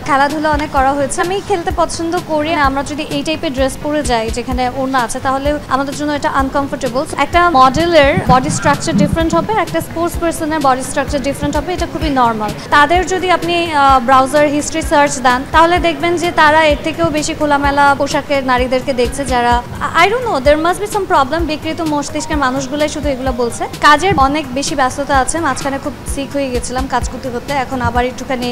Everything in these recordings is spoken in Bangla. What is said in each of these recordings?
খেলাধুলা অনেক করা হয়েছে। আমি খেলতে পছন্দ করি। আমরা যদি এই টাইপের ড্রেস পরে যাই যেখানে ওড়না আছে তাহলে আমাদের জন্য এটা আনকমফোর্টেবল। একটা মডেলের বডি স্ট্রাকচার ডিফারেন্ট হবে, একটা স্পোর্টস পারসনের বডি স্ট্রাকচার ডিফারেন্ট হবে, এটা খুবই নর্মাল। তাদের যদি আপনি ব্রাউজার হিস্ট্রি সার্চ দেন তাহলে দেখবেন যে তারা এর থেকেও বেশি খোলামেলা পোশাকের নারীদেরকে দেখছে, যারা I don't know, there must be some problem. বিকৃত মস্তিষ্কের মানুষগুলাই শুধু এগুলো বলছে। কাজের অনেক বেশি ব্যস্ততা আছে, মাঝখানে খুব সিক হয়ে গেছিলাম কাজ করতে করতে, এখন আবার একটুখানি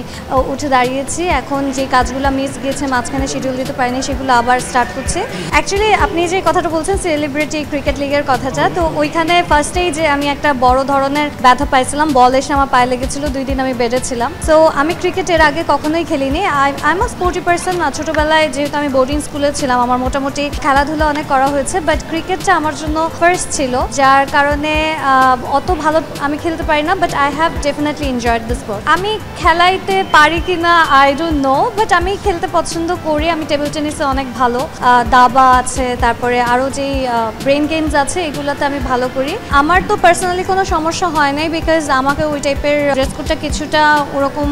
উঠে দাঁড়িয়েছি। এখন যে কাজগুলো মিস গিয়েছে মাঝখানে শিডিউল দিতে পারিনি সেগুলো আবার স্টার্ট করছে। অ্যাকচুয়ালি আপনি যে কথাটা বলছেন সেলিব্রিটি ক্রিকেট লিগের কথাটা, তো ওইখানে ফার্স্টেই যে আমি একটা বড় ধরনের ব্যথা পাইছিলাম, বল এসে আমার পায়ে লেগেছিল, 2 দিন আমি বেডে ছিলাম। সো আমি ক্রিকেটের আগে কখনোই খেলিনি। I am a sporty person. ছোটোবেলায় যেহেতু আমি বোর্ডিং স্কুলে ছিলাম আমার মোটামুটি খেলাধুলা অনেক করা হয়েছে, বাট ক্রিকেটটা আমার জন্য ফার্স্ট ছিল, যার কারণে অত ভালো আমি খেলতে পারি না, but I have definitely enjoyed the sport. আমি খেলাইতে পারি কিনা আই ডোন্ট নো, বাট আমি খেলতে পছন্দ করি। আমি টেবিল টেনিসে অনেক ভালো, দাবা আছে, তারপরে আরও যেই ব্রেন গেমস আছে এগুলোতে আমি ভালো করি। আমার তো পার্সোনালি কোনো সমস্যা হয় নাই, বিকজ আমাকে ওই টাইপের ড্রেস কোডটা কিছুটা ওরকম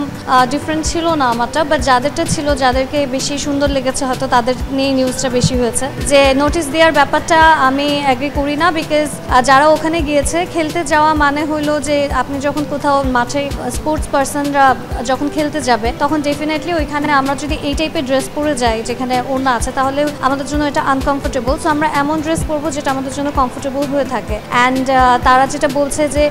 ডিফারেন্ট ছিল না আমারটা, বাট যাদেরটা ছিল, যাদেরকে বেশি সুন্দর লেগেছে হয়তো তাদের নিয়ে নিউজটা বেশি হয়েছে। যে নোটিস দেওয়ার ব্যাপারটা আমি অ্যাগ্রি করি না, বিকজ যারা ওখানে গিয়েছে খেলতে যাওয়া মানে হলো যে আপনি যখন কোথাও মাঠে স্পোর্টস পার্সনরা যখন খেলতে যাবে তখন ডেফিনেটলি ওইখানে আমরা যদি এই টাইপের ড্রেস পরে যাই যেখানে ওড়না আছে তাহলে আমাদের জন্য এটা আনকমফোর্টেবল। সো আমরা এমন ড্রেস পরবো যেটা আমাদের জন্য কমফোর্টেবল হয়ে থাকে। অ্যান্ড তারা যেটা বলছে যে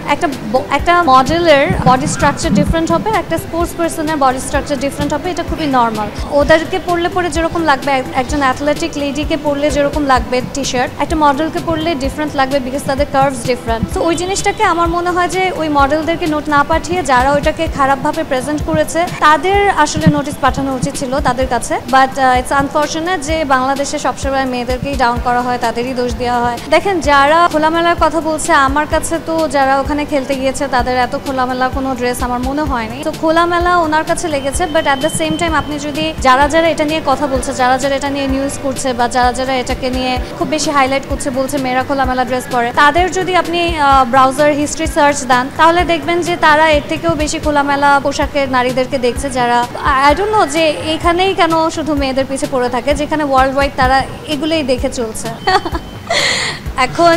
একটা মডেলের বডি স্ট্রাকচার ডিফারেন্ট হবে, একটা স্পোর্টস পার্সনের বডি স্ট্রাকচার ডিফারেন্ট হবে, এটা খুবই নর্মাল। ওদেরকে পরলে পরে যেরকম লাগবে, একজন অ্যাথলেটিক লেডিকে পরলে যেরকম লাগবে টি শার্ট, একটা মডেলকে পরলে ডিফারেন্ট লাগবে, বিকজ তাদের কার্ভস ডিফারেন্ট। তো ওই জিনিসটাকে আমার মনে হয় যে ওই মডেলদেরকে নোট না পাঠিয়ে যারা ওইটাকে খারাপভাবে প্রেজেন্ট করেছে তাদের আসলে নোটিস পাঠানো উচিত ছিল তাদের কাছে। বাট ইটস আনফর্চুনেট যে বাংলাদেশে সবসময় মেয়েদেরকেই ডাউন করা হয়, তাদেরই দোষ দেওয়া হয়। দেখেন, যারা খোলামেলার কথা বলছে, আমার কাছে তো যারা ওখানে খেলতে গিয়েছে তাদের এত খোলামেলা কোনো ড্রেস আমার মনে হয়নি। তো খোলামেলা ওনার কাছে লেগেছে, but at the same time আপনি যদি যারা এটা নিয়ে কথা বলছে, যারা এটা নিয়ে নিউজ করছে, বা যারা এটাকে নিয়ে খুব বেশি হাইলাইট করছে, বলছে মেয়েরা খোলামেলা ড্রেস পরে, তাদের যদি আপনি ব্রাউজার হিস্ট্রি সার্চ দেন তাহলে দেখবেন যে তারা এর থেকেও বেশি খোলামেলা পোশাকের নারীদেরকে দেখছে, যারা আই ডোন্ট নো যে এইখানেই কেন শুধু মেয়েদের পিছে পড়ে থাকে, যেখানে ওয়ার্ল্ড ওয়াইড তারা এগুলোই দেখে চলছে। এখন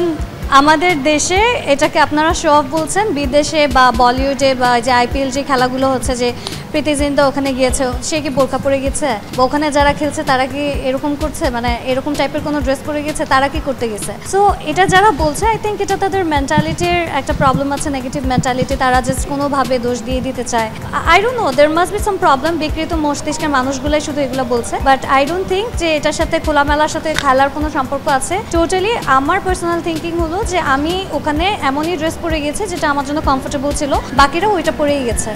আমাদের দেশে এটাকে আপনারা শো অফ বলছেন, বিদেশে বা বলিউডে বা যে আইপিএল যে খেলাগুলো হচ্ছে, যে প্রীতি জিন্তা ওখানে গিয়েছে, সে কি বোরকা পরে গেছে? বা ওখানে যারা খেলছে তারা কি এরকম করছে, মানে এরকম টাইপের কোনো ড্রেস পরে গেছে, তারা কি করতে গেছে? সো এটা যারা বলছে, আই থিঙ্ক এটা তাদের মেন্টালিটির একটা প্রবলেম আছে, নেগেটিভ মেন্টালিটি। তারা জাস্ট কোনোভাবে দোষ দিয়ে দিতে চায়। I don't know, there must be some problem. বিকৃত মস্তিষ্কের মানুষগুলাই শুধু এগুলো বলছে, বাট আই ডোন্ট থিঙ্ক যে এটার সাথে খোলামেলার সাথে খেলার কোনো সম্পর্ক আছে। টোটালি আমার পার্সোনাল থিঙ্কিং হলো যে আমি ওখানে এমনই ড্রেস পরে গেছি যেটা আমার জন্য কমফোর্টেবল ছিল, বাকিরাও ওইটা পরেই গেছে।